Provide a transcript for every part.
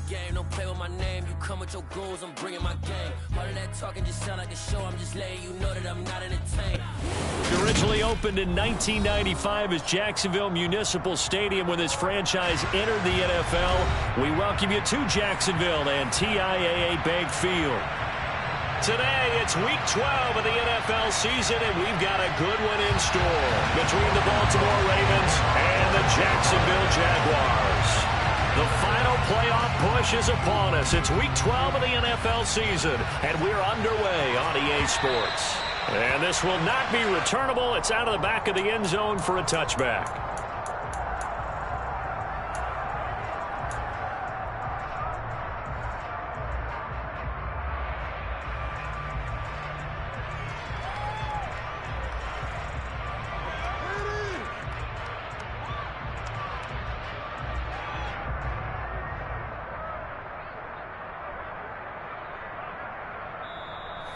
game, don't play with my name. You come with your goons, I'm bringing my game. All of that talking just sound like a show. I'm just letting you know that I'm not entertained. It originally opened in 1995 as Jacksonville Municipal Stadium when this franchise entered the NFL. We welcome you to Jacksonville and TIAA Bank Field. Today, it's Week 12 of the NFL season, and we've got a good one in store between the Baltimore Ravens and the Jacksonville Jaguars. The final playoff push is upon us. It's Week 12 of the NFL season, and we're underway on EA Sports. And this will not be returnable. It's out of the back of the end zone for a touchback.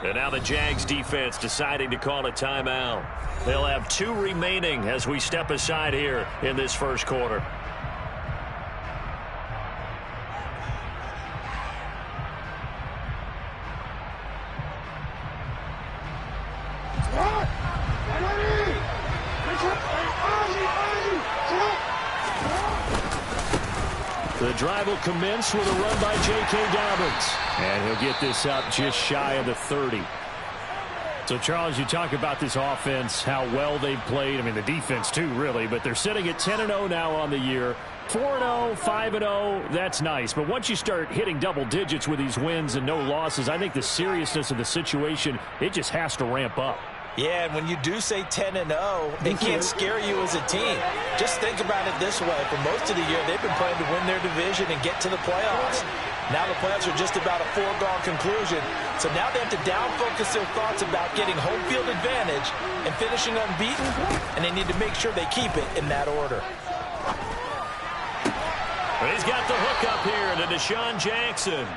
And now the Jags defense deciding to call a timeout. They'll have 2 remaining as we step aside here in this first quarter. The drive will commence with a run by J.K. Dobbins. And he'll get this up just shy of the 30. So, Charles, you talk about this offense, how well they've played. I mean, the defense, too, really. But they're sitting at 10-0 now on the year. 4-0, 5-0, that's nice. But once you start hitting double digits with these wins and no losses, I think the seriousness of the situation, it just has to ramp up. Yeah, and when you do say 10-0, it can't scare you as a team. Just think about it this way. For most of the year, they've been playing to win their division and get to the playoffs. Now the playoffs are just about a foregone conclusion. So now they have to down-focus their thoughts about getting home field advantage and finishing unbeaten, and they need to make sure they keep it in that order. He's got the hook up here to Deshaun Jackson.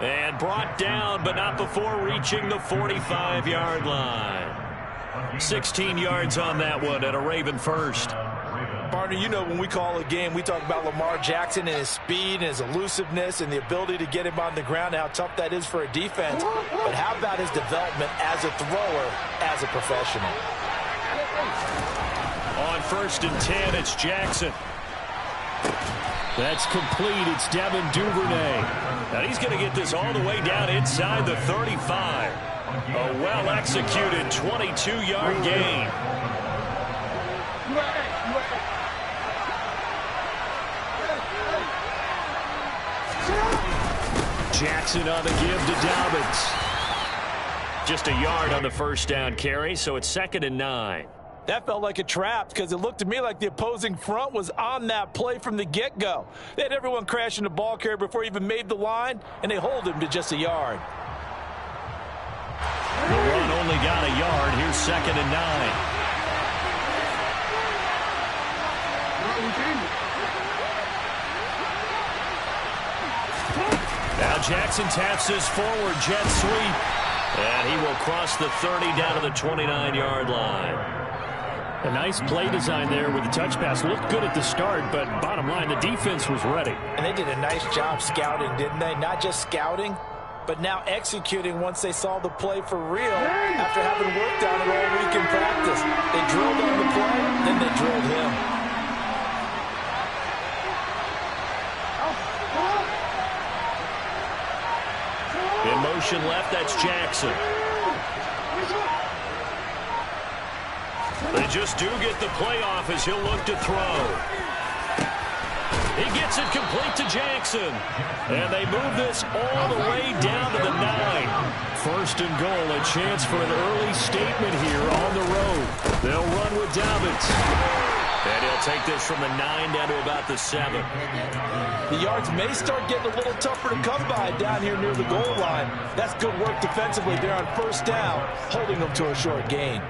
And brought down, but not before reaching the 45-yard line. 16 yards on that one and a Raven first. Partner, you know when we call a game, we talk about Lamar Jackson and his speed and his elusiveness and the ability to get him on the ground, how tough that is for a defense. But how about his development as a thrower, as a professional? On 1st and 10, it's Jackson. That's complete. It's Devin Duvernay. Now he's going to get this all the way down inside the 35. A well-executed 22-yard gain. Jackson on the give to Dobbins. Just a yard on the first down carry, so it's 2nd and 9. That felt like a trap because it looked to me like the opposing front was on that play from the get-go. They had everyone crashing the ball carrier before he even made the line, and they hold him to just a yard. The run only got a yard. Here's 2nd and 9. Now Jackson taps his forward jet sweep. And he will cross the 30 down to the 29-yard line. A nice play design there with the touch pass. Looked good at the start, but bottom line, the defense was ready. And they did a nice job scouting, didn't they? Not just scouting, but now executing once they saw the play for real after having worked on it all week in practice. They drilled on the play, then they drilled him. In motion left, that's Jackson. They just do get the playoff as he'll look to throw. He gets it complete to Jackson. And they move this all the way down to the 9. 1st and goal, a chance for an early statement here on the road. They'll run with Dobbins. And he'll take this from the 9 down to about the 7. The yards may start getting a little tougher to come by down here near the goal line. That's good work defensively there on 1st down, holding them to a short gain.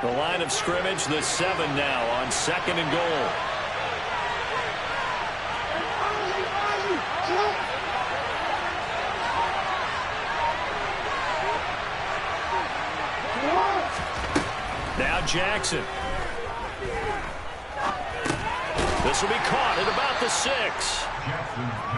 The line of scrimmage, the 7 now on 2nd and goal. on Jackson. This will be caught at about the 6.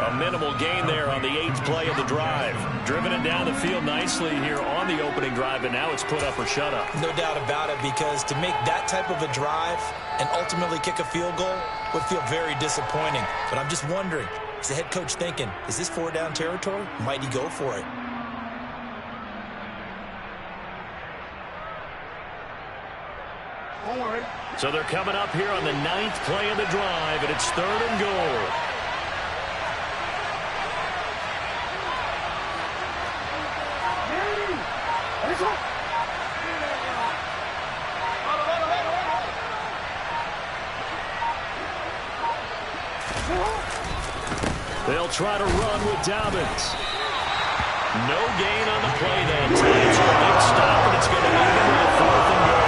A minimal gain there on the 8th play of the drive. Driven it down the field nicely here on the opening drive, and now it's put up or shut up. No doubt about it, because to make that type of a drive and ultimately kick a field goal would feel very disappointing. But I'm just wondering, is the head coach thinking, is this 4-down territory? Might he go for it? So they're coming up here on the 9th play of the drive, and it's 3rd and goal. They'll try to run with Dobbins. No gain on the play that time. It's a big stop, and it's going to lead them to 4th and goal.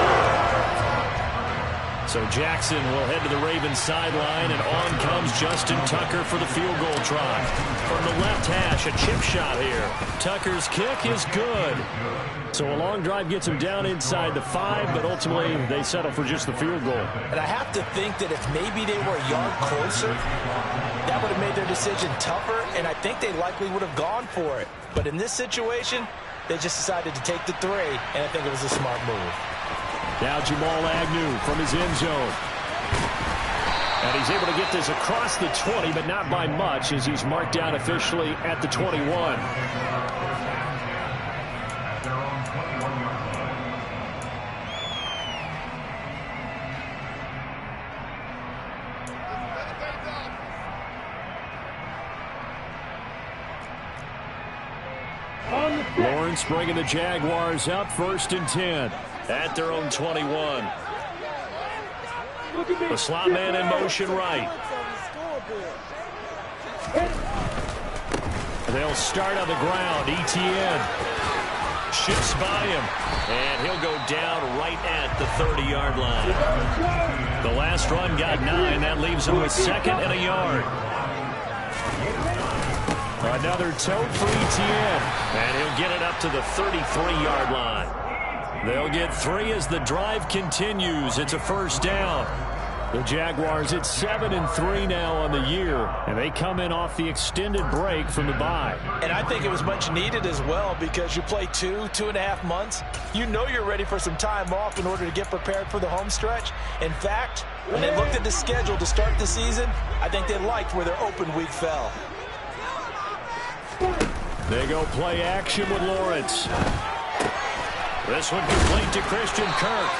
So Jackson will head to the Ravens sideline, and on comes Justin Tucker for the field goal try. From the left hash, a chip shot here. Tucker's kick is good. So a long drive gets him down inside the 5, but ultimately they settle for just the field goal. And I have to think that if maybe they were a yard closer, that would have made their decision tougher, and I think they likely would have gone for it. But in this situation, they just decided to take the 3, and I think it was a smart move. Now Jamal Agnew from his end zone. And he's able to get this across the 20, but not by much, as he's marked down officially at the 21. Lawrence bringing the Jaguars up 1st and 10 at their own 21. The slot man in motion right. They'll start on the ground. Etienne shifts by him, and he'll go down right at the 30-yard line. The last run got 9. That leaves him with 2nd and a yard. Another tote for Etienne, and he'll get it up to the 33-yard line. They'll get 3 as the drive continues. It's a 1st down. The Jaguars at 7-3 now on the year, and they come in off the extended break from the bye. And I think it was much needed as well, because you play 2.5 months. You know you're ready for some time off in order to get prepared for the home stretch. In fact, when they looked at the schedule to start the season, I think they liked where their open week fell. They go play action with Lawrence. This one complete to Christian Kirk.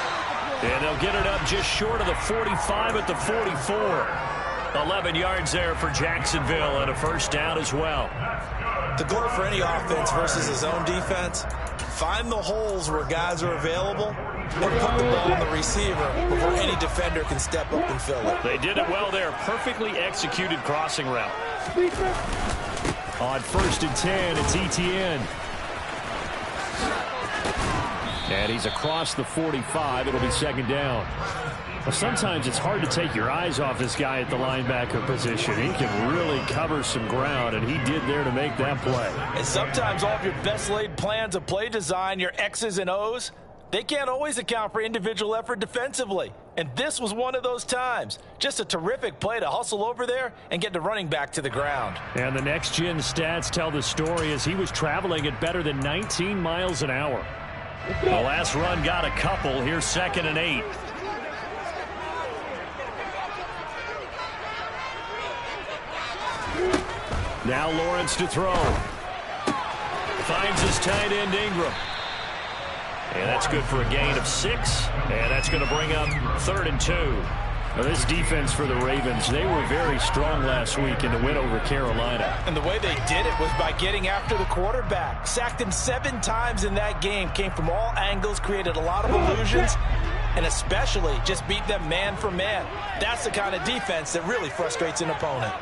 And they'll get it up just short of the 45 at the 44. 11 yards there for Jacksonville, and a 1st down as well. The goal for any offense versus his own defense, find the holes where guys are available and put the ball on the receiver before any defender can step up and fill it. They did it well there. Perfectly executed crossing route. On 1st and 10, it's Etienne. And he's across the 45. It'll be 2nd down. Well, sometimes it's hard to take your eyes off this guy at the linebacker position. He can really cover some ground, and he did there to make that play. And sometimes all of your best laid plans of play design, your X's and O's, they can't always account for individual effort defensively. And this was one of those times. Just a terrific play to hustle over there and get the running back to the ground. And the next-gen stats tell the story as he was traveling at better than 19 miles an hour. The last run got a couple. Here's 2nd and 8. Now Lawrence to throw. Finds his tight end Ingram. And that's good for a gain of 6. And that's going to bring up 3rd and 2. Now this defense for the Ravens, they were very strong last week in the win over Carolina. And the way they did it was by getting after the quarterback. Sacked him 7 times in that game. Came from all angles, created a lot of illusions, and especially just beat them man for man. That's the kind of defense that really frustrates an opponent.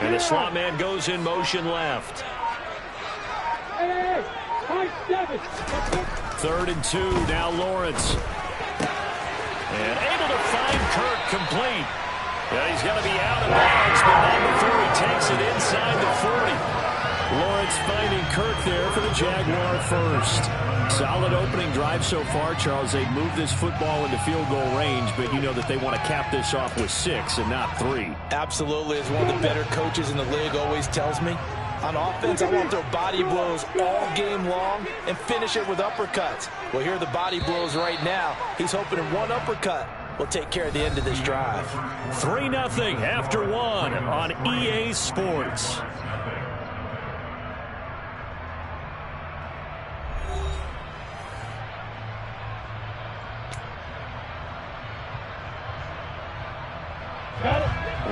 And the slot man goes in motion left. 3rd and 2, now Lawrence. And able to find Kirk complete. Yeah, he's going to be out of bounds, but not before he takes it inside the 40. Lawrence finding Kirk there for the Jaguar first. Solid opening drive so far, Charles. They've moved this football into field goal range, but you know that they want to cap this off with 6 and not 3. Absolutely. As one of the better coaches in the league always tells me, on offense, I want to throw body blows all game long and finish it with uppercuts. Well, here are the body blows right now. He's hoping in one uppercut will take care of the end of this drive. 3-0 after 1 on EA Sports.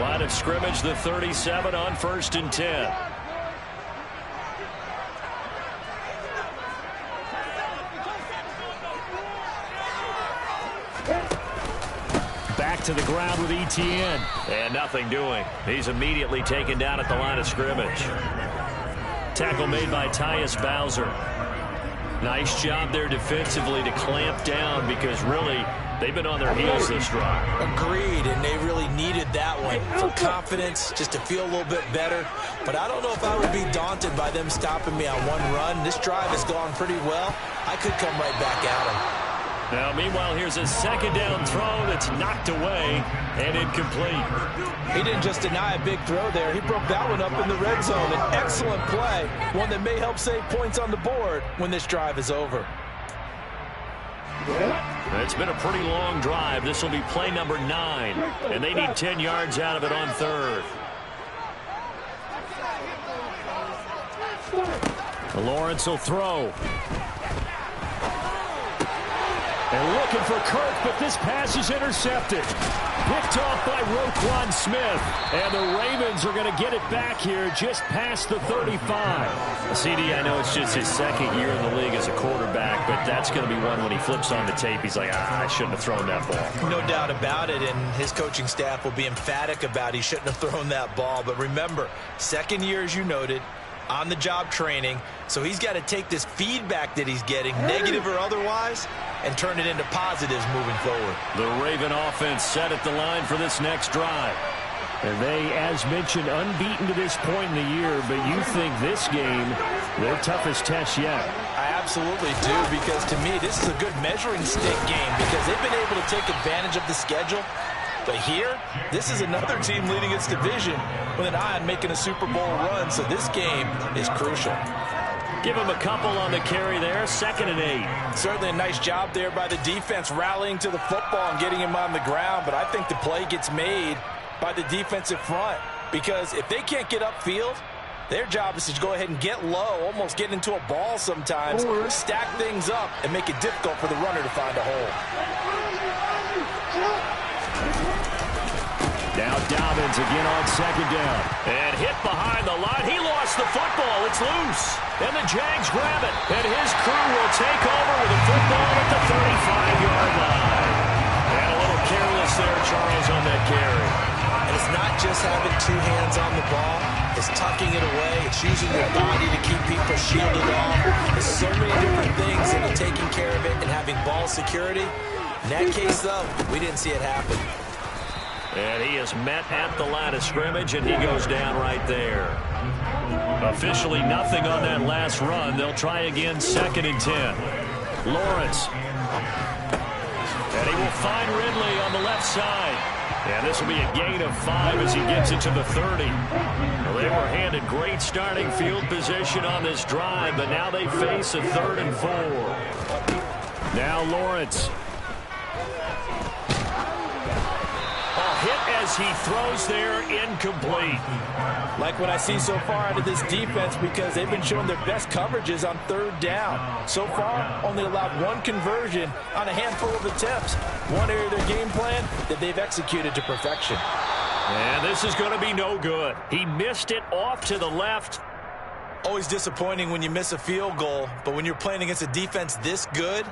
Line of scrimmage, the 37 on 1st and 10. Back to the ground with Etienne. And nothing doing. He's immediately taken down at the line of scrimmage. Tackle made by Tyus Bowser. Nice job there defensively to clamp down because really they've been on their heels this drive. Agreed, and they really needed that one for confidence, just to feel a little bit better. But I don't know if I would be daunted by them stopping me on one run. This drive has gone pretty well. I could come right back at them. Now, meanwhile, here's a 2nd down throw that's knocked away and incomplete. He didn't just deny a big throw there. He broke that one up in the red zone. An excellent play, one that may help save points on the board when this drive is over. It's been a pretty long drive. This will be play number 9, and they need 10 yards out of it on 3rd. Lawrence will throw. And looking for Kirk, but this pass is intercepted. Picked off by Roquan Smith. And the Ravens are going to get it back here just past the 35. CD, I know it's just his 2nd year in the league as a quarterback, but that's going to be one when he flips on the tape, he's like, I shouldn't have thrown that ball. No doubt about it, and his coaching staff will be emphatic about he shouldn't have thrown that ball. But remember, 2nd year, as you noted, on-the-job training, so he's got to take this feedback that he's getting, negative or otherwise, and turn it into positives moving forward. The Raven offense set at the line for this next drive. And they, as mentioned, unbeaten to this point in the year, but you think this game, their toughest test yet. I absolutely do, because to me, this is a good measuring stick game because they've been able to take advantage of the schedule. But here, this is another team leading its division with an eye on making a Super Bowl run, so this game is crucial. Give him a couple on the carry there, 2nd and 8. Certainly a nice job there by the defense rallying to the football and getting him on the ground, but I think the play gets made by the defensive front because if they can't get upfield, their job is to go ahead and get low, almost get into a ball sometimes, stack things up, and make it difficult for the runner to find a hole. Now Dobbins again on 2nd down. And hit behind the line. He lost the football. It's loose. And the Jags grab it. And his crew will take over with the football at the 35-yard line. And a little careless there, Charles, on that carry. And it's not just having 2 hands on the ball. It's tucking it away. It's using your body to keep people shielded off. There's so many different things into taking care of it and having ball security. In that case, though, we didn't see it happen. And he is met at the line of scrimmage, and he goes down right there. Officially nothing on that last run. They'll try again, 2nd and 10. Lawrence. And he will find Ridley on the left side. And this will be a gain of 5 as he gets it to the 30. Well, they were handed great starting field position on this drive, but now they face a 3rd and 4. Now Lawrence. Hit as he throws there, incomplete. Like what I see so far out of this defense because they've been showing their best coverages on 3rd down. So far, only allowed 1 conversion on a handful of attempts. One area of their game plan that they've executed to perfection. And this is going to be no good. He missed it off to the left. Always disappointing when you miss a field goal, but when you're playing against a defense this good,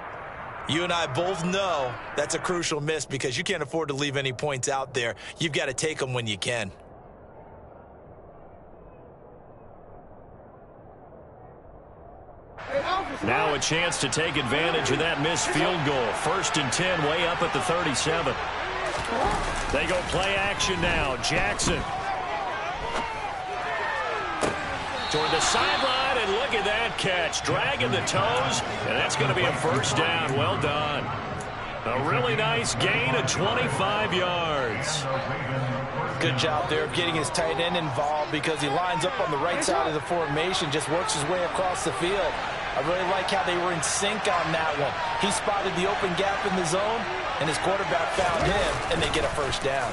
you and I both know that's a crucial miss because you can't afford to leave any points out there. You've got to take them when you can. Now a chance to take advantage of that missed field goal. 1st and 10, way up at the 37. They go play action now. Jackson. Toward the sideline, and look at that catch. Dragging the toes, and that's going to be a first down. Well done. A really nice gain of 25 yards. Good job there of getting his tight end involved because he lines up on the right side of the formation, just works his way across the field. I really like how they were in sync on that one. He spotted the open gap in the zone, and his quarterback found him, and they get a first down.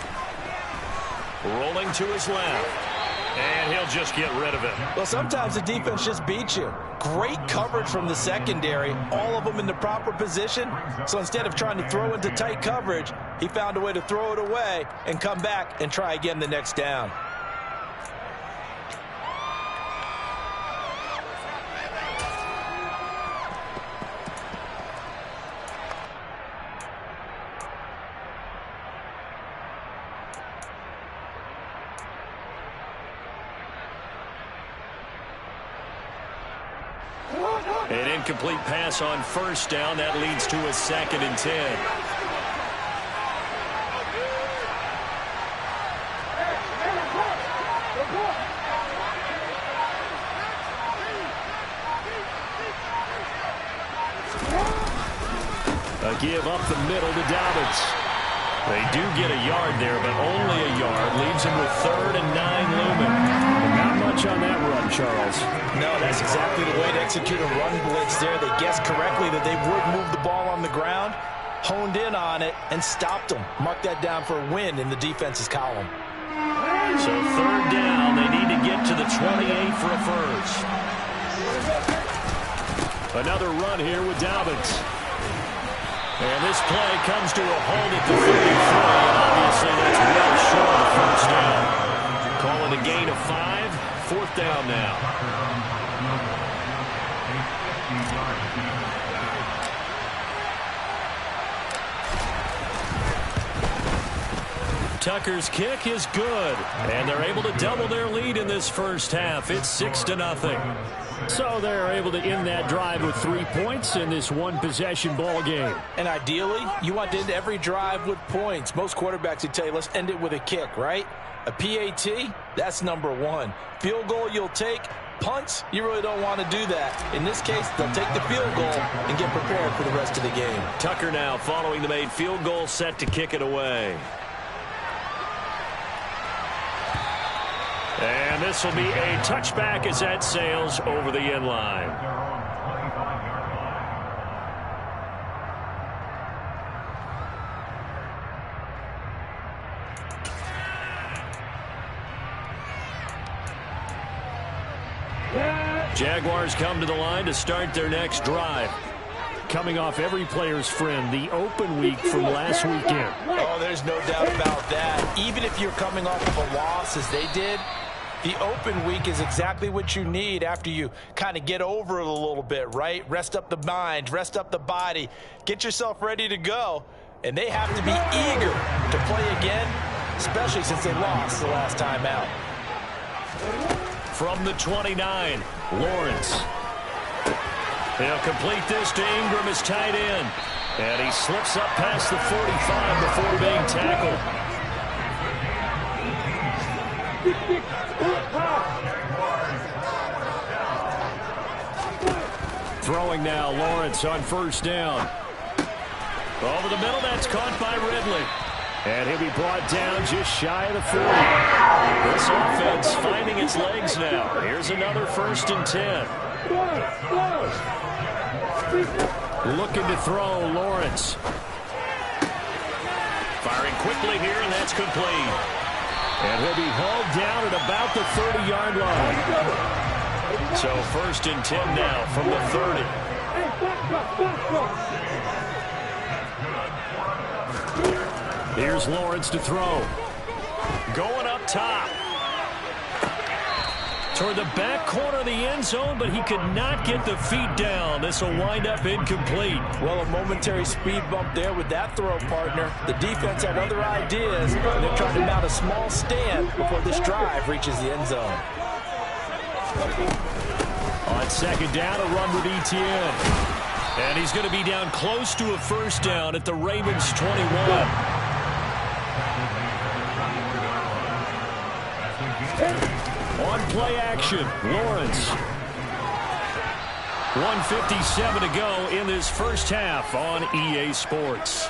Rolling to his left. And he'll just get rid of it. Well, sometimes the defense just beats you. Great coverage from the secondary, all of them in the proper position. So instead of trying to throw into tight coverage, he found a way to throw it away and come back and try again the next down. An incomplete pass on first down. That leads to a 2nd and 10. A give up the middle to Dobbins. They do get a yard there, but only a yard. Leaves him with 3rd and 9 looming. Not much on that run, Charles. No, that's exactly the way to execute a run blitz there. They guessed correctly that they would move the ball on the ground, honed in on it, and stopped them. Mark that down for a win in the defense's column. So 3rd down. They need to get to the 28 for a first. Another run here with Dobbins. And this play comes to a halt at the 33, and obviously that's well short of first down. Call it a gain of 5, 4th down now. Tucker's kick is good, and they're able to double their lead in this first half. It's 6-0. So they're able to end that drive with 3 points in this one-possession ball game. And ideally, you want to end every drive with points. Most quarterbacks would tell you, let's end it with a kick, right? A PAT, that's number 1. Field goal you'll take. Punts, you really don't want to do that. In this case, they'll take the field goal and get prepared for the rest of the game. Tucker now following the made field goal, set to kick it away. And this will be a touchback as that sails over the end line. Jaguars come to the line to start their next drive. Coming off every player's friend, the open week from last weekend. Oh, there's no doubt about that. Even if you're coming off of a loss as they did, the open week is exactly what you need after you kind of get over it a little bit, right? Rest up the mind, rest up the body, get yourself ready to go. And they have to be eager to play again, especially since they lost the last time out. From the 29, Lawrence. He'll complete this to Ingram, his tight end. And he slips up past the 45 before being tackled. Throwing now, Lawrence on first down. Over the middle, that's caught by Ridley. And he'll be brought down just shy of the 40. This offense finding its legs now. Here's another 1st and 10. Looking to throw, Lawrence. Firing quickly here, and that's complete. And he'll be hauled down at about the 30-yard line. So 1st and 10 now from the 30. Here's Lawrence to throw. Going up top. Toward the back corner of the end zone, but he could not get the feet down. This will wind up incomplete. Well, a momentary speed bump there with that throw, partner. The defense had other ideas, and they're trying to mount a small stand before this drive reaches the end zone. On 2nd down, a run with Etienne. And he's going to be down close to a first down at the Ravens' 21. On On play action, Lawrence. 1:57 to go in this first half on EA Sports.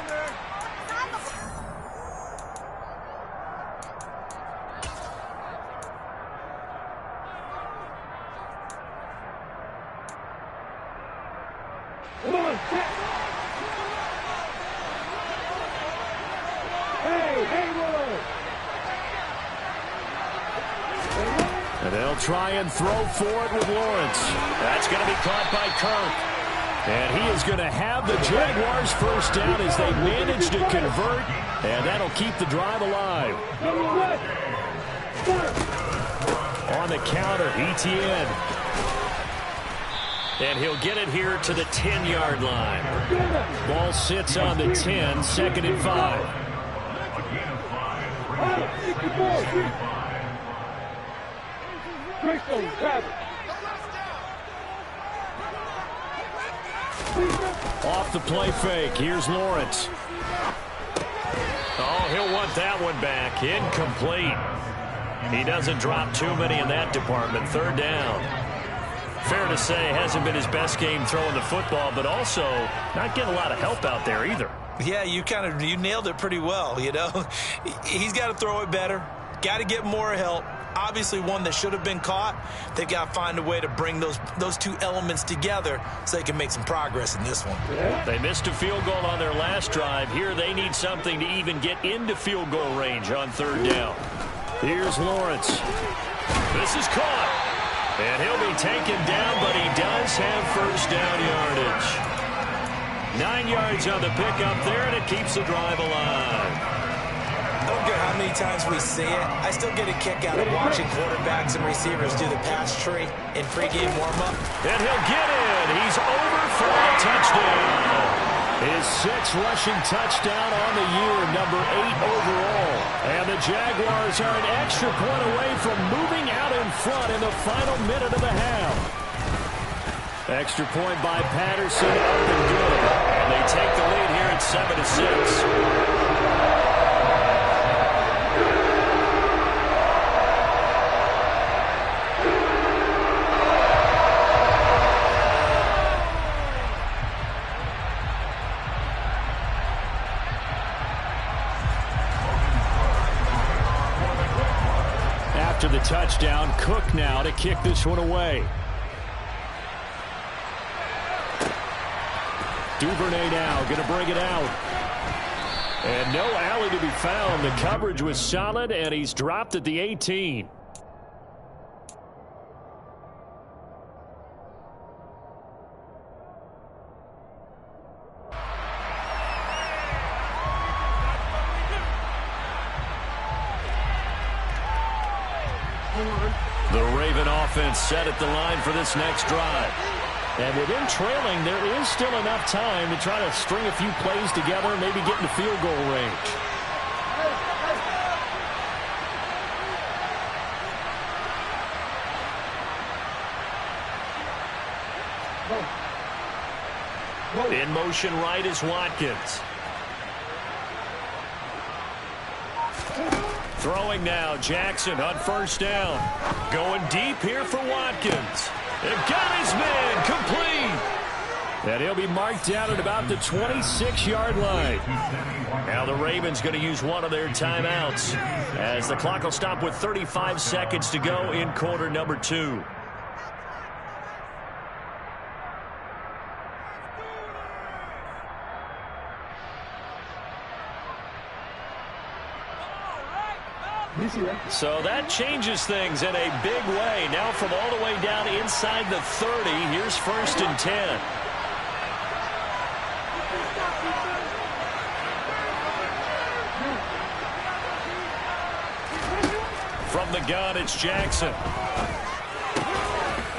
And they'll try and throw for it with Lawrence. That's going to be caught by Kirk. And he is going to have the Jaguars first down as they manage to convert. And that'll keep the drive alive. On the counter, Etienne. And he'll get it here to the 10-yard line. Ball sits on the 10, 2nd and 5. Off the play fake. Here's Lawrence. Oh, he'll want that one back. Incomplete. He doesn't drop too many in that department. 3rd down. Fair to say, hasn't been his best game throwing the football, but also not getting a lot of help out there either. Yeah, you nailed it pretty well, you know. He's got to throw it better. Got to get more help. Obviously one that should have been caught. They've got to find a way to bring those two elements together so they can make some progress in this one. They missed a field goal on their last drive. Here they need something to even get into field goal range on 3rd down. Here's Lawrence. This is caught. And he'll be taken down, but he does have first down yardage. 9 yards on the pickup there, and it keeps the drive alive. I don't care how many times we see it. I still get a kick out of watching quarterbacks and receivers do the pass tree in pregame warm-up. And he'll get in. He's over for a touchdown. His 6th rushing touchdown on the year, number 8 overall. And the Jaguars are an extra point away from moving out in front in the final minute of the half. Extra point by Patterson, up and good. And they take the lead here at 7-6. After the touchdown, Cook now to kick this one away. Duvernay now going to bring it out. And no alley to be found. The coverage was solid, and he's dropped at the 18. The Raven offense set at the line for this next drive. And with them trailing, there is still enough time to try to string a few plays together and maybe get into field goal range. In motion right is Watkins. Throwing now, Jackson on first down. Going deep here for Watkins. They've got his man complete. And he'll be marked down at about the 26-yard line. Now the Ravens going to use one of their timeouts as the clock will stop with 35 seconds to go in quarter number 2. So that changes things in a big way. Now from all the way down inside the 30, here's 1st and 10. From the gun, it's Jackson.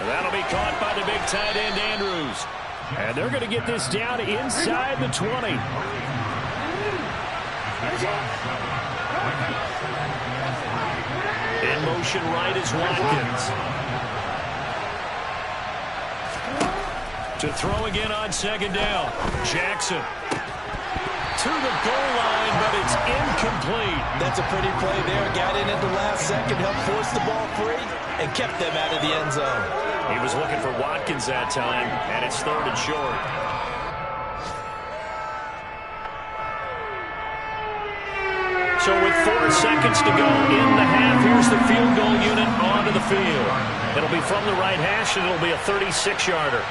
And that'll be caught by the big tight end, Andrews. And they're going to get this down inside the 20. In motion right is Watkins. To throw again on 2nd down. Jackson. to the goal line, but it's incomplete. That's a pretty play there. Got in at the last second, helped force the ball free, and kept them out of the end zone. He was looking for Watkins that time, and it's 3rd and short. So with 4 seconds to go in the half, here's the field goal unit onto the field. It'll be from the right hash, and it'll be a 36-yarder.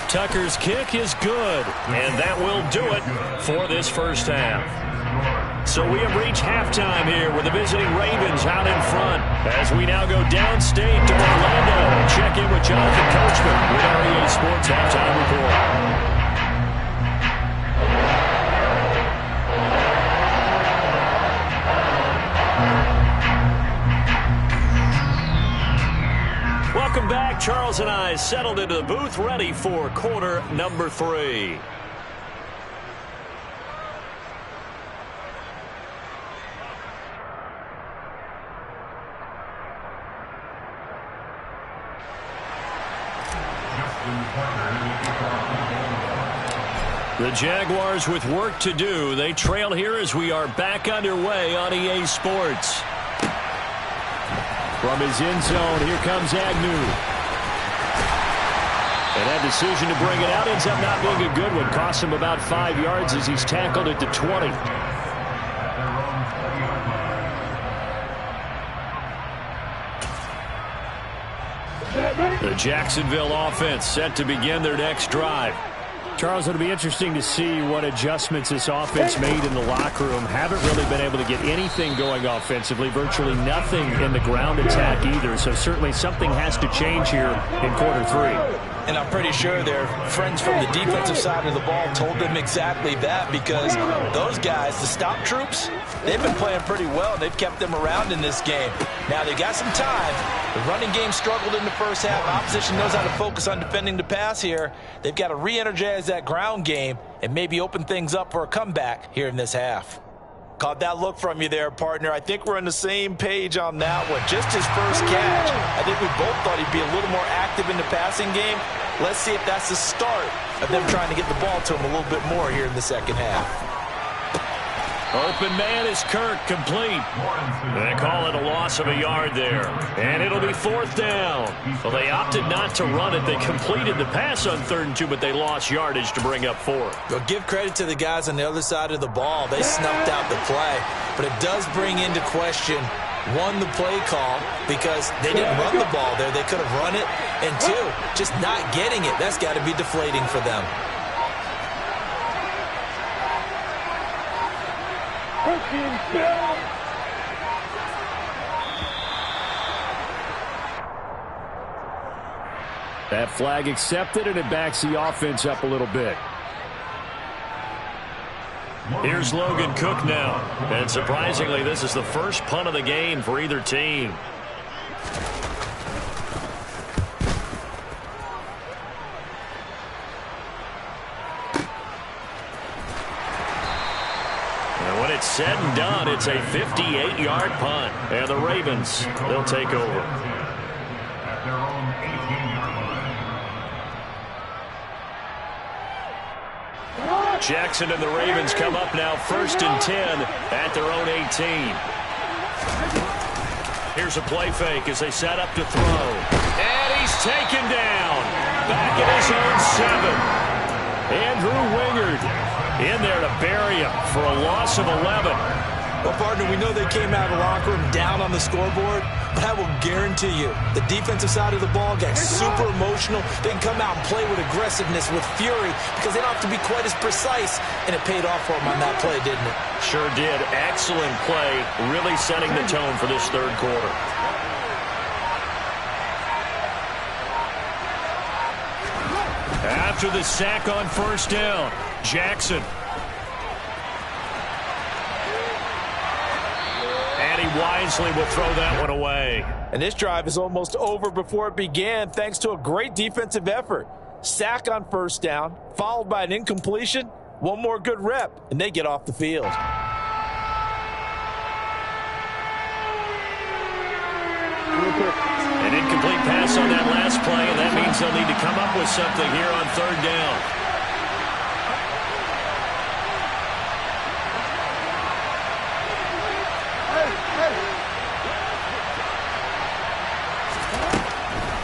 Tucker's kick is good, and that will do it for this first half. So we have reached halftime here with the visiting Ravens out in front as we now go downstate to Orlando and check in with Jonathan Coachman with our EA Sports Halftime Report. Welcome back. Charles and I settled into the booth ready for quarter number 3. The Jaguars with work to do. They trail here as we are back underway on EA Sports. From his end zone, here comes Agnew. And that decision to bring it out ends up not being a good one. Costs him about 5 yards as he's tackled at the 20. The Jacksonville offense set to begin their next drive. Charles, it'll be interesting to see what adjustments this offense made in the locker room. Haven't really been able to get anything going offensively, virtually nothing in the ground attack either. So certainly something has to change here in quarter 3. And I'm pretty sure their friends from the defensive side of the ball told them exactly that, because those guys, the stop troops, they've been playing pretty well. They've kept them around in this game. Now, they got some time. The running game struggled in the first half. Opposition knows how to focus on defending the pass here. They've got to re-energize that ground game and maybe open things up for a comeback here in this half. Caught that look from you there, partner. I think we're on the same page on that one. Just his first catch. I think we both thought he'd be a little more active in the passing game. Let's see if that's the start of them trying to get the ball to him a little bit more here in the second half. Open man is Kirk, complete. They call it a loss of a yard there. And it'll be 4th down. Well, they opted not to run it. They completed the pass on 3rd and 2, but they lost yardage to bring up 4th. Well, give credit to the guys on the other side of the ball. They snuffed out the play. But it does bring into question, 1, the play call, because they didn't run the ball there. They could have run it. And 2, just not getting it. That's got to be deflating for them. That flag accepted, and it backs the offense up a little bit. Here's Logan Cook now. And surprisingly, this is the first punt of the game for either team. When it's said and done, it's a 58-yard punt. And the Ravens, they'll take over. Jackson and the Ravens come up now 1st and 10 at their own 18. Here's a play fake as they set up to throw. And he's taken down. Back at his own 7. Andrew Wingard in there to bury him for a loss of 11. Well, partner, we know they came out of the locker room down on the scoreboard, but I will guarantee you the defensive side of the ball got super emotional. They can come out and play with aggressiveness, with fury, because they don't have to be quite as precise, and it paid off for them on that play, didn't it? Sure did. Excellent play, really setting the tone for this 3rd quarter. After the sack on 1st down, Jackson. And he wisely will throw that one away. And this drive is almost over before it began, thanks to a great defensive effort. Sack on 1st down, followed by an incompletion. One more good rep, and they get off the field. An incomplete pass on that last play, and that means they'll need to come up with something here on third down.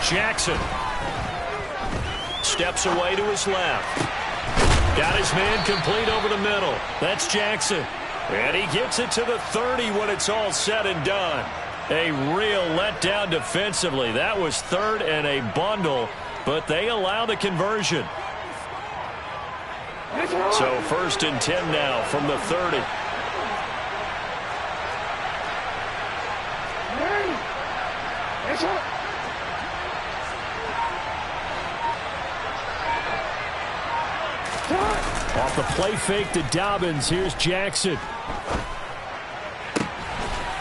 Jackson steps away to his left. Got his man complete over the middle. That's Jackson. And he gets it to the 30 when it's all said and done. A real letdown defensively. That was third and a bundle, but they allow the conversion. So 1st and 10 now from the 30. Off the play fake to Dobbins. Here's Jackson.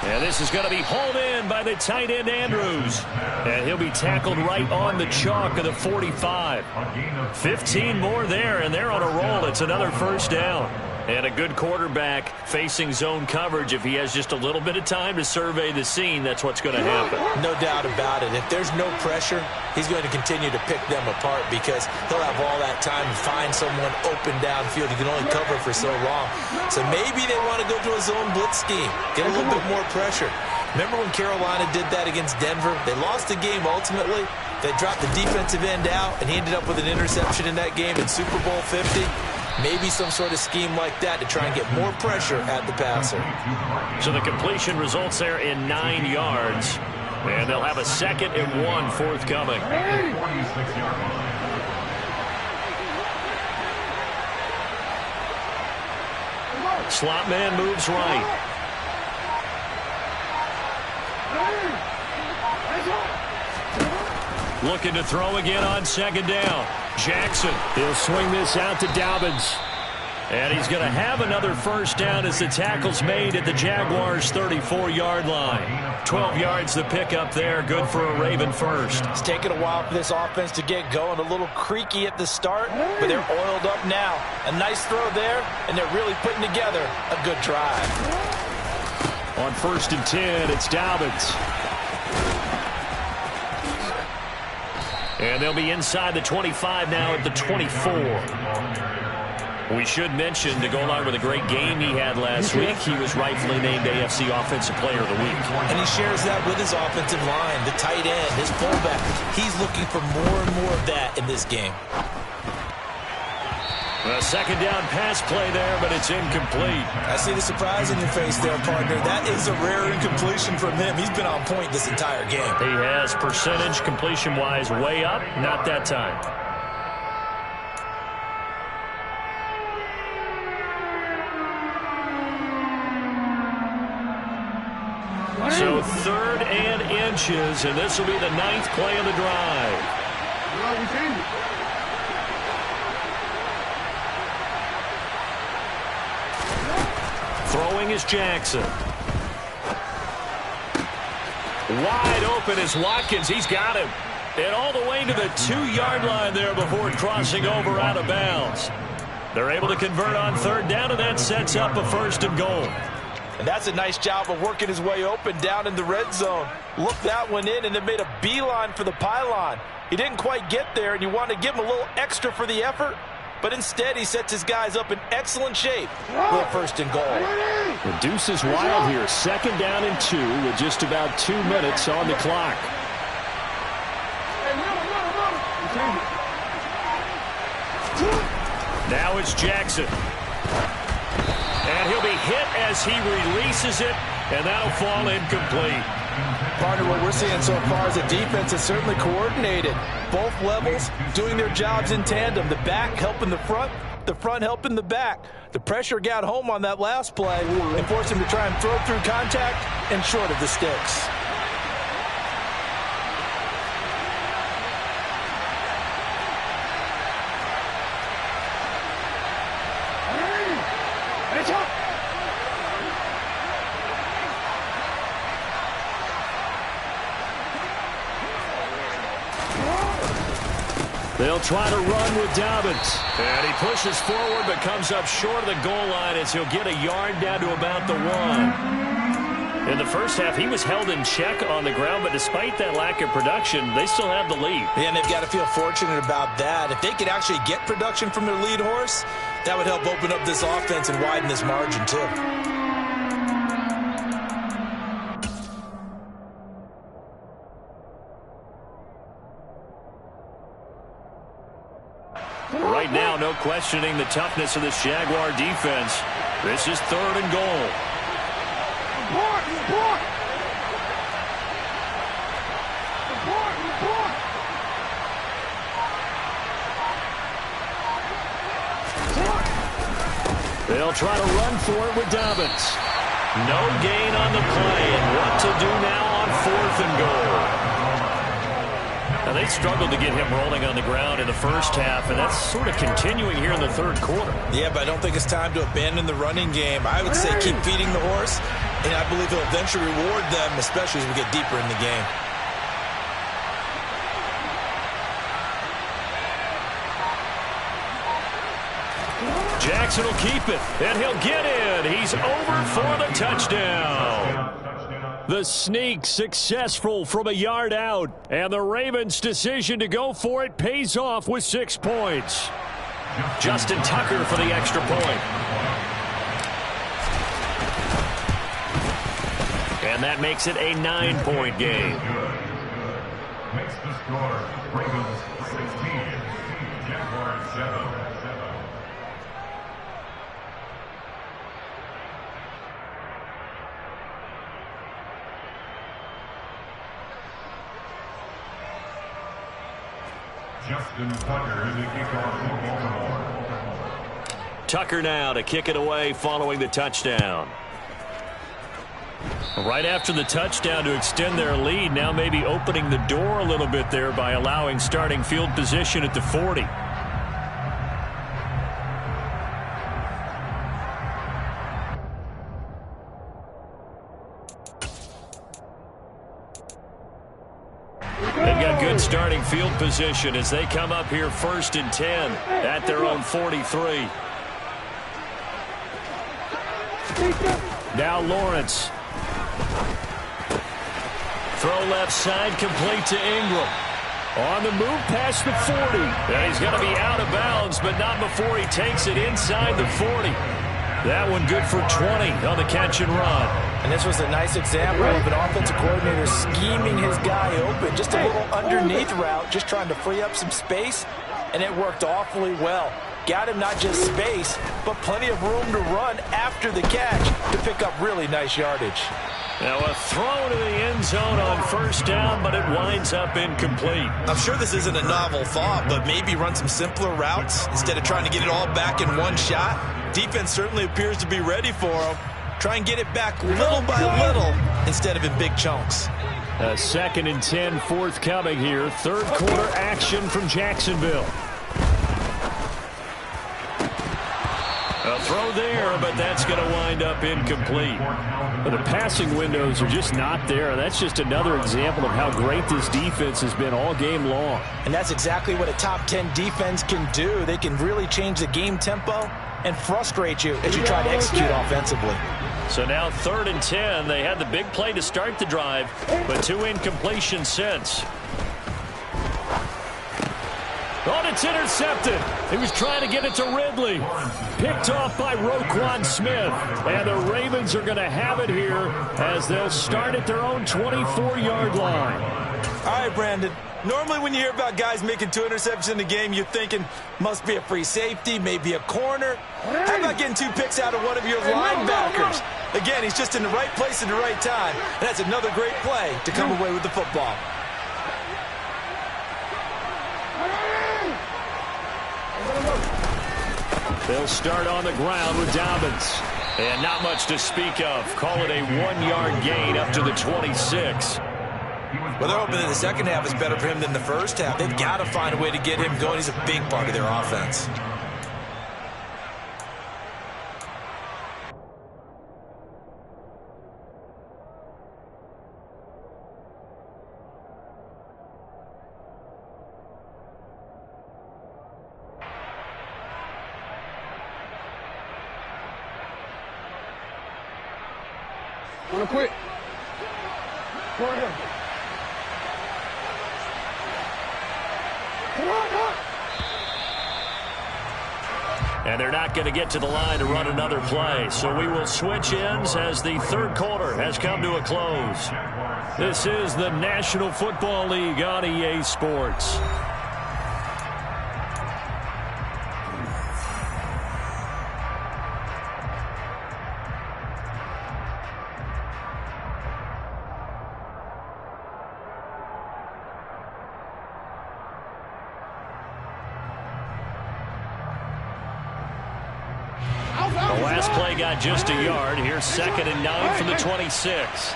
And this is going to be hauled in by the tight end Andrews. And he'll be tackled right on the chalk of the 45. 15 more there, and they're on a roll. It's another first down. And a good quarterback facing zone coverage. If he has just a little bit of time to survey the scene, that's what's going to happen. No doubt about it. If there's no pressure, he's going to continue to pick them apart because he'll have all that time to find someone open downfield. He can only cover for so long. So maybe they want to go to a zone blitz scheme, get a little bit more pressure. Remember when Carolina did that against Denver? They lost the game ultimately. They dropped the defensive end out, and he ended up with an interception in that game in Super Bowl 50. Maybe some sort of scheme like that to try and get more pressure at the passer. So the completion results there in 9 yards. And they'll have a 2nd and 1 forthcoming. Slot man moves right. Looking to throw again on 2nd down. Jackson, he'll swing this out to Dobbins. And he's going to have another first down as the tackle's made at the Jaguars' 34-yard line. 12 yards the pickup there. Good for a Raven first. It's taken a while for this offense to get going. A little creaky at the start, but they're oiled up now. A nice throw there, and they're really putting together a good drive. On 1st and 10, it's Dobbins. And they'll be inside the 25 now at the 24. We should mention, to go along with a great game he had last week, he was rightfully named AFC Offensive Player of the Week. And he shares that with his offensive line, the tight end, his fullback. He's looking for more and more of that in this game. A 2nd down pass play there, but it's incomplete. I see the surprise in your face there, partner. That is a rare incompletion from him. He's been on point this entire game. He has percentage completion-wise way up, not that time. So 3rd and inches, and this will be the 9th play of the drive. Throwing is Jackson. Wide open is Watkins. He's got him. And all the way to the 2-yard line there before crossing over out of bounds. They're able to convert on 3rd down, and that sets up a 1st and goal. And that's a nice job of working his way open down in the red zone. Looked that one in and then made a beeline for the pylon. He didn't quite get there, and you want to give him a little extra for the effort. But instead, he sets his guys up in excellent shape for a 1st and goal. The deuce is wild here. 2nd down and 2 with just about 2 minutes on the clock. Now it's Jackson. And he'll be hit as he releases it, and that'll fall incomplete. Partner, what we're seeing so far is a defense that's certainly coordinated. Both levels doing their jobs in tandem. The back helping the front helping the back. The pressure got home on that last play and forced him to try and throw through contact and short of the sticks. They'll try to run with Dobbins. And he pushes forward but comes up short of the goal line as he'll get a yard down to about the 1. In the first half, he was held in check on the ground, but despite that lack of production, they still have the lead. Yeah, and they've got to feel fortunate about that. If they could actually get production from their lead horse, that would help open up this offense and widen this margin, too. Right now, no questioning the toughness of this Jaguar defense. This is 3rd and goal. They'll try to run for it with Dobbins. No gain on the play, and what to do now on 4th and goal. Now, they struggled to get him rolling on the ground in the first half, and that's sort of continuing here in the 3rd quarter. Yeah, but I don't think it's time to abandon the running game. I would say keep feeding the horse, and I believe he'll eventually reward them, especially as we get deeper in the game. Jackson will keep it, and he'll get in. He's over for the touchdown. The sneak successful from a yard out, and the Ravens' decision to go for it pays off with 6 points. Justin Tucker for the extra point. And that makes it a 9-point game. Makes the score Ravens 16, Jaguars 7. Justin Tucker in the kickoff for Baltimore. Tucker now to kick it away following the touchdown. Right after the touchdown to extend their lead, now maybe opening the door a little bit there by allowing starting field position at the 40. They've got good starting field position as they come up here 1st and 10 at their own 43. Now Lawrence. Throw left side, complete to Ingram. On the move past the 40. And he's going to be out of bounds, but not before he takes it inside the 40. That one good for 20 on the catch and run. And this was a nice example of an offensive coordinator scheming his guy open. Just a little underneath route, just trying to free up some space, and it worked awfully well. Got him not just space, but plenty of room to run after the catch to pick up really nice yardage. Now a throw to the end zone on 1st down, but it winds up incomplete. I'm sure this isn't a novel thought, but maybe run some simpler routes instead of trying to get it all back in one shot. Defense certainly appears to be ready for him. Try and get it back little by little instead of in big chunks. A 2nd and 10 forthcoming here. 3rd quarter action from Jacksonville. A throw there, but that's going to wind up incomplete. But the passing windows are just not there. That's just another example of how great this defense has been all game long. And that's exactly what a top 10 defense can do. They can really change the game tempo and frustrate you as you try to execute offensively. So now 3rd and 10. They had the big play to start the drive, but 2 incompletions since. Oh, it's intercepted. He was trying to get it to Ridley. Picked off by Roquan Smith. And the Ravens are going to have it here as they'll start at their own 24-yard line. All right, Brandon. Normally when you hear about guys making 2 interceptions in the game, you're thinking must be a free safety, maybe a corner. How about getting 2 picks out of one of your linebackers? Again, he's just in the right place at the right time. And that's another great play to come away with the football. They'll start on the ground with Dobbins. And not much to speak of. Call it a 1-yard gain up to the 26. Well, they're hoping that the second half is better for him than the first half. They've got to find a way to get him going. He's a big part of their offense. Wanna quit? And they're not going to get to the line to run another play. So we will switch ends as the third quarter has come to a close. This is the National Football League on EA Sports. The last play got just a yard. Here's 2nd and 9 from the 26.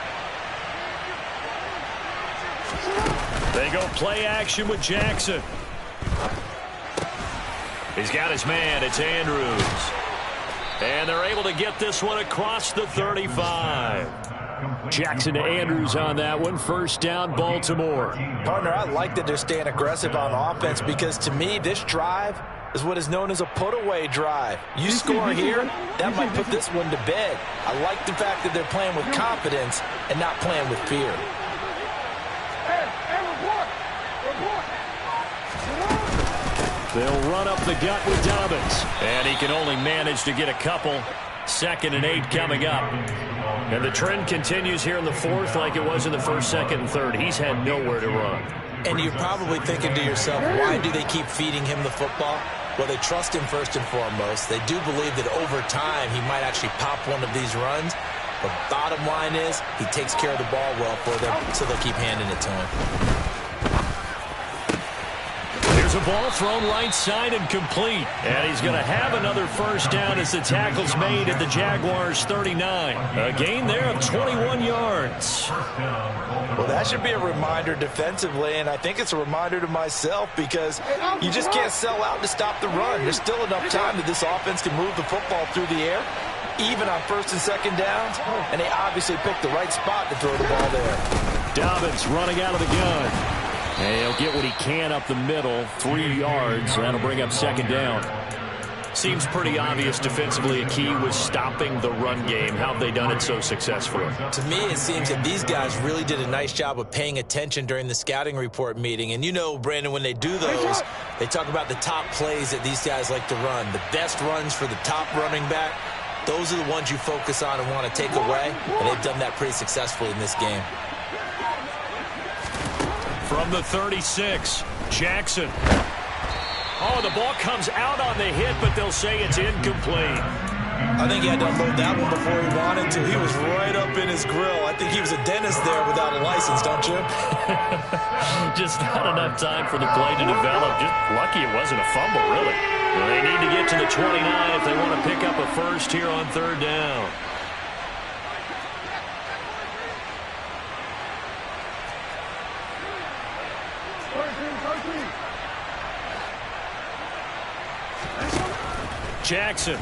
They go play action with Jackson. He's got his man. It's Andrews. And they're able to get this one across the 35. Jackson to Andrews on that one. First down, Baltimore. Partner, I like that they're staying aggressive on offense because to me, this drive is what is known as a put-away drive. You score here, that might put this one to bed. I like the fact that they're playing with confidence and not playing with fear. They'll run up the gut with Dobbins. And he can only manage to get a couple. 2nd and 8 coming up. And the trend continues here in the fourth like it was in the first, 2nd, and 3rd. He's had nowhere to run. And you're probably thinking to yourself, why do they keep feeding him the football? Well, they trust him first and foremost. They do believe that over time he might actually pop one of these runs. But bottom line is he takes care of the ball well for them, so they'll keep handing it to him. Here's a ball thrown right side and complete. And he's going to have another first down as the tackle's made at the Jaguars' 39. A gain there of 21 yards. Well, that should be a reminder defensively, and I think it's a reminder to myself because you just can't sell out to stop the run. There's still enough time that this offense can move the football through the air, even on 1st and 2nd downs, and they obviously picked the right spot to throw the ball there. Dobbins running out of the gun. And he'll get what he can up the middle, 3 yards. That'll bring up 2nd down. Seems pretty obvious defensively a key was stopping the run game. How have they done it so successfully? To me, it seems that these guys really did a nice job of paying attention during the scouting report meeting. And you know, Brandon, when they do those, they talk about the top plays that these guys like to run. The best runs for the top running back, those are the ones you focus on and want to take away. And they've done that pretty successfully in this game. From the 36, Jackson. Oh, the ball comes out on the hit, but they'll say it's incomplete. I think he had to unload that one before he wanted to. He was right up in his grill. I think he was a dentist there without a license, don't you? Just not enough time for the play to develop. Just lucky it wasn't a fumble, really. Well, they need to get to the 29 if they want to pick up a first here on 3rd down. Jackson.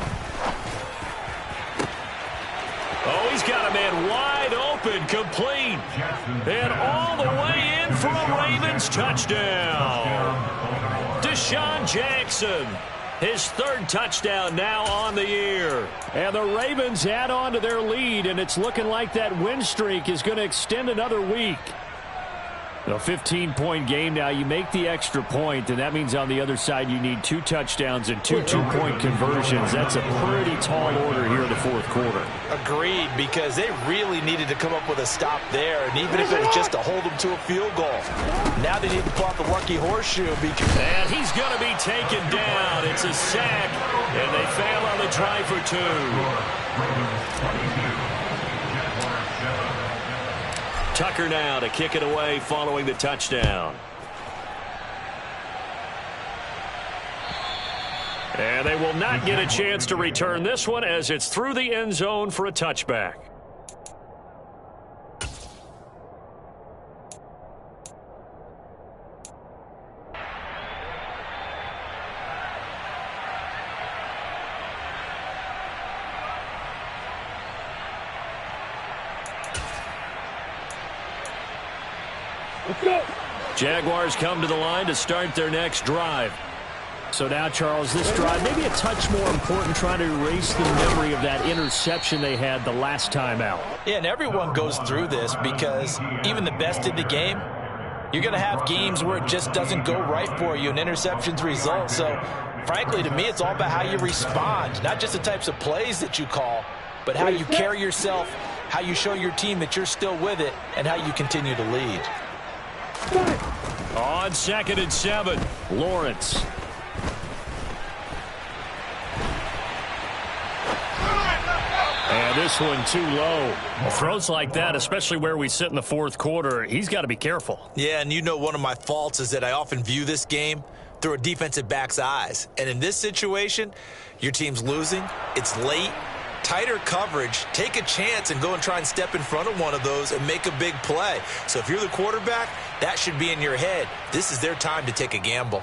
Oh, he's got a man wide open, complete. And all the way in for a Ravens touchdown. Deshaun Jackson, his 3rd touchdown now on the year. And the Ravens add on to their lead, and it's looking like that win streak is going to extend another week. A 15-point game now. You make the extra point, and that means on the other side you need 2 touchdowns and 2 two-point conversions. That's a pretty tall order here in the 4th quarter. Agreed, because they really needed to come up with a stop there, and even if it was just to hold them to a field goal. Now they need to pull out the lucky horseshoe. And he's going to be taken down. It's a sack, and they fail on the try for 2. Tucker now to kick it away following the touchdown. And they will not get a chance to return this one as it's through the end zone for a touchback. Jaguars come to the line to start their next drive. So now, Charles, this drive, maybe a touch more important, trying to erase the memory of that interception they had the last time out. Yeah, and everyone goes through this because even the best in the game, you're going to have games where it just doesn't go right for you and interceptions result. So, frankly, to me, it's all about how you respond, not just the types of plays that you call, but how you carry yourself, how you show your team that you're still with it, and how you continue to lead. On 2nd and 7, Lawrence. And this one too low. Well, throws like that, especially where we sit in the fourth quarter, he's got to be careful. Yeah, and you know one of my faults is that I often view this game through a defensive back's eyes. And in this situation, your team's losing, it's late, tighter coverage, take a chance and go and try and step in front of one of those and make a big play. So if you're the quarterback, that should be in your head. This is their time to take a gamble.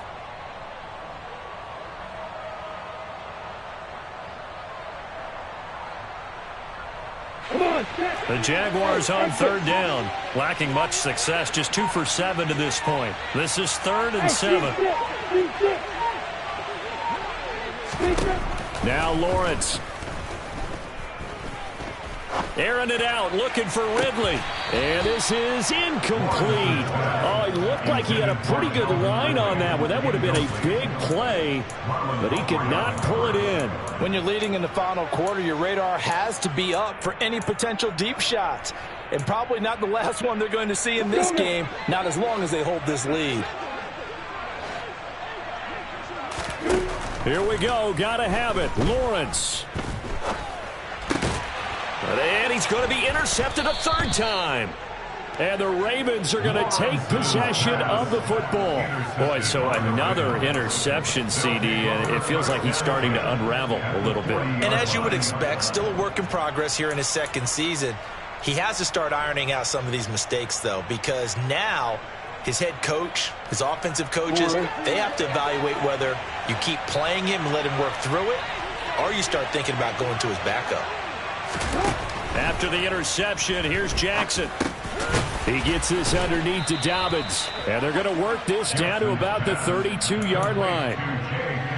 The Jaguars on 3rd down, lacking much success, just 2 for 7 to this point. This is 3rd and 7. Now Lawrence. Airing it out, looking for Ridley. And this is incomplete. Oh, it looked like he had a pretty good line on that one. That would have been a big play, but he could not pull it in. When you're leading in the final quarter, your radar has to be up for any potential deep shots. And probably not the last one they're going to see in this game, not as long as they hold this lead. Here we go, gotta have it. Lawrence. And he's going to be intercepted a 3rd time. And the Ravens are going to take possession of the football. Boy, so another interception, CD, and it feels like he's starting to unravel a little bit. And as you would expect, still a work in progress here in his 2nd season. He has to start ironing out some of these mistakes, though, because now his head coach, his offensive coaches, they have to evaluate whether you keep playing him and let him work through it, or you start thinking about going to his backup. After the interception, here's Jackson. He gets this underneath to Dobbins. And they're going to work this down to about the 32-yard line.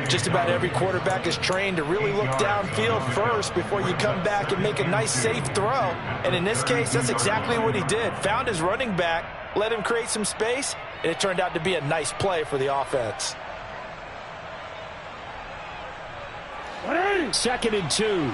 Just about every quarterback is trained to really look downfield first before you come back and make a nice, safe throw. And in this case, that's exactly what he did. Found his running back, let him create some space, and it turned out to be a nice play for the offense. 2nd and 2.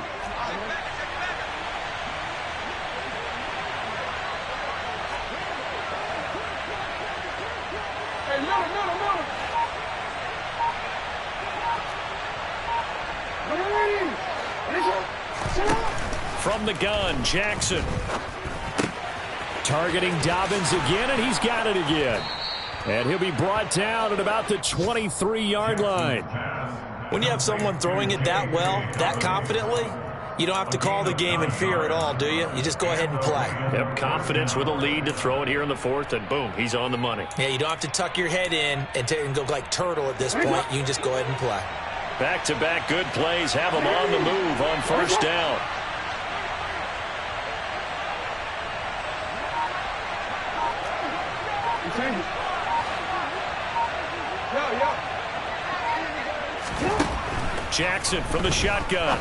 From the gun, Jackson. Targeting Dobbins again, and he's got it again. And he'll be brought down at about the 23-yard line. When you have someone throwing it that well, that confidently, you don't have to call the game in fear at all, do you? You just go ahead and play. Yep, confidence with a lead to throw it here in the 4th, and boom, he's on the money. Yeah, you don't have to tuck your head in and go like turtle at this point. You can just go ahead and play. Back-to-back good plays have him on the move on 1st down. Jackson from the shotgun.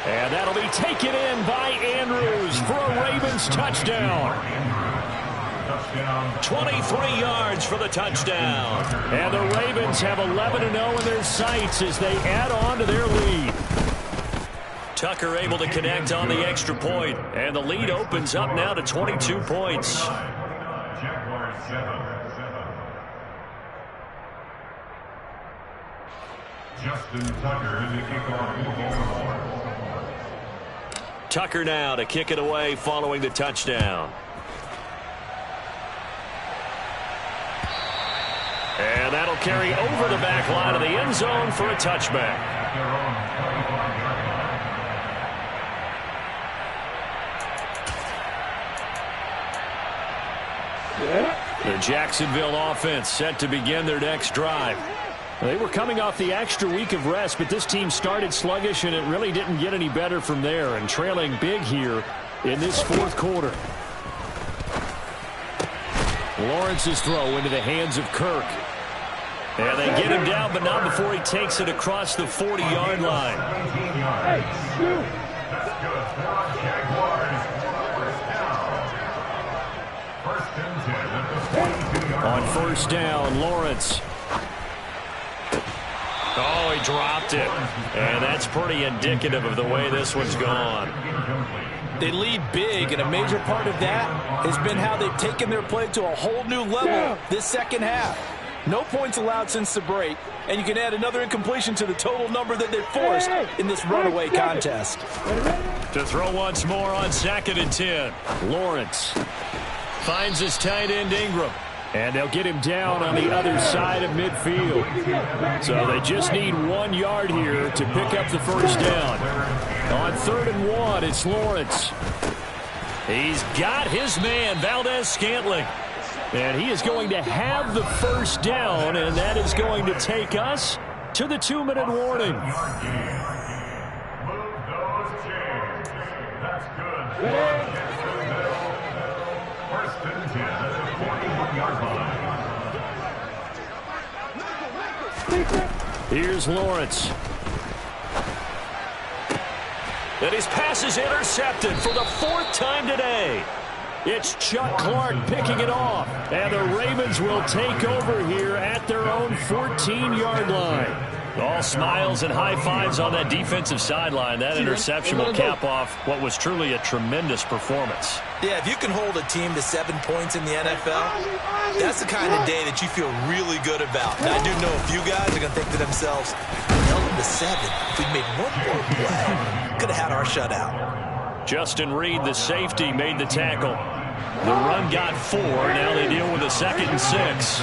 And that'll be taken in by Andrews for a Ravens touchdown. 23 yards for the touchdown. And the Ravens have 11-0 in their sights as they add on to their lead. Tucker able to connect on the extra point, and the lead opens up now to 22 points. Justin Tucker in the kickoff. Tucker now to kick it away following the touchdown. And that'll carry over the back line of the end zone for a touchback. The Jacksonville offense set to begin their next drive. They were coming off the extra week of rest, but this team started sluggish, and it really didn't get any better from there, and trailing big here in this 4th quarter. Lawrence's throw into the hands of Kirk. And they get him down, but not before he takes it across the 40-yard line. That's good. Jaguars. First and 10 at the 42-yard line. On first down, Lawrence. Oh, he dropped it. And that's pretty indicative of the way this one's gone. They lead big, and a major part of that has been how they've taken their play to a whole new level this second half. No points allowed since the break, and you can add another incompletion to the total number that they've forced in this runaway contest. To throw once more on 2nd and 10. Lawrence finds his tight end Ingram. And they'll get him down on the other side of midfield. So they just need 1 yard here to pick up the first down. On 3rd and 1, it's Lawrence. He's got his man, Valdez-Scantling. And he is going to have the first down, and that is going to take us to the 2-minute warning. Move those chains. That's good. First and 10 at the 41-yard line. Here's Lawrence. And his pass is intercepted for the 4th time today. It's Chuck Clark picking it off. And the Ravens will take over here at their own 14-yard line. All smiles and high fives on that defensive sideline. That interception will cap off what was truly a tremendous performance. Yeah, if you can hold a team to 7 points in the NFL, that's the kind of day that you feel really good about. Now, I do know a few guys are going to think to themselves, we held them to 7. If we'd made one more play, could have had our shutout. Justin Reed, the safety, made the tackle. The run got 4. Now they deal with a 2nd and 6.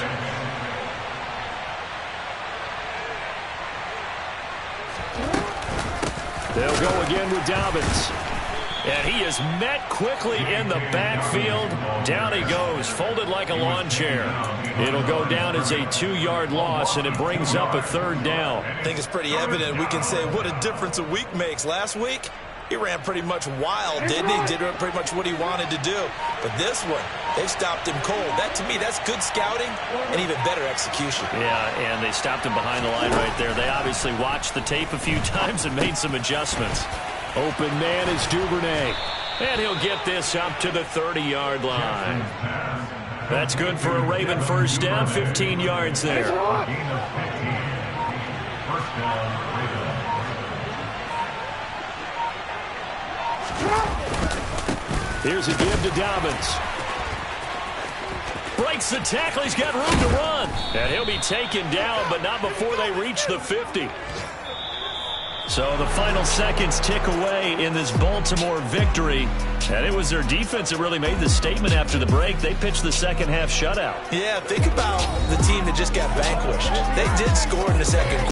They'll go again with Dobbins. And he is met quickly in the backfield. Down he goes, folded like a lawn chair. It'll go down as a 2-yard loss, and it brings up a 3rd down. I think it's pretty evident. We can say what a difference a week makes. Last week, he ran pretty much wild, didn't he? Did pretty much what he wanted to do. But this one, they stopped him cold. That, to me, that's good scouting and even better execution. Yeah, and they stopped him behind the line right there. They obviously watched the tape a few times and made some adjustments. Open man is Duvernay. And he'll get this up to the 30-yard line. That's good for a Raven first down, 15 yards there. Here's a give to Dobbins. Breaks the tackle. He's got room to run. And he'll be taken down, but not before they reach the 50. So the final seconds tick away in this Baltimore victory. And it was their defense that really made the statement after the break. They pitched the second half shutout. Yeah, think about the team that just got vanquished. They did score in the second quarter.